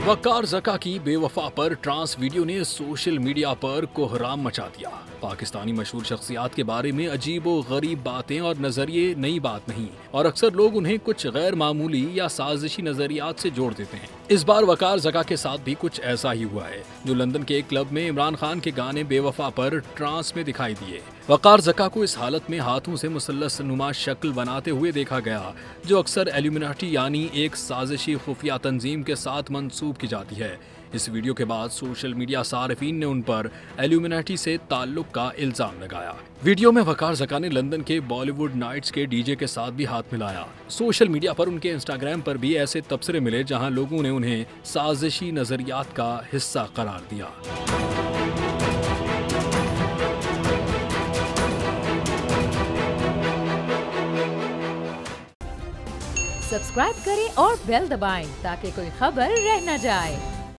वकार ज़का की बेवफा पर ट्रांस वीडियो ने सोशल मीडिया पर कोहराम मचा दिया। पाकिस्तानी मशहूर शख्सियात के बारे में अजीबो गरीब बातें और नजरिए नई बात नहीं, और अक्सर लोग उन्हें कुछ गैर मामूली या साजिशी नजरियात से जोड़ देते हैं। इस बार वकार ज़का के साथ भी कुछ ऐसा ही हुआ है, जो लंदन के एक क्लब में इमरान खान के गाने बेवफा पर ट्रांस में दिखाई दिए। वकार ज़का को इस हालत में हाथों से मुसल्लस नुमा शक्ल बनाते हुए देखा गया, जो अक्सर एल्यूमिनाटी यानी एक साजिशी खुफिया तंजीम के साथ मंसूब की जाती है। इस वीडियो के बाद सोशल मीडिया सार्फिन ने उन पर एल्यूमिनाटी से ताल्लुक का इल्जाम लगाया। वीडियो में वकार ज़का ने लंदन के बॉलीवुड नाइट्स के डीजे के साथ भी हाथ मिलाया। सोशल मीडिया पर उनके इंस्टाग्राम पर भी ऐसे तबसरे मिले जहां लोगों ने उन्हें साजिशी नजरियात का हिस्सा करार दिया। सब्सक्राइब करें और बेल दबाएं ताकि कोई खबर रह न जाए।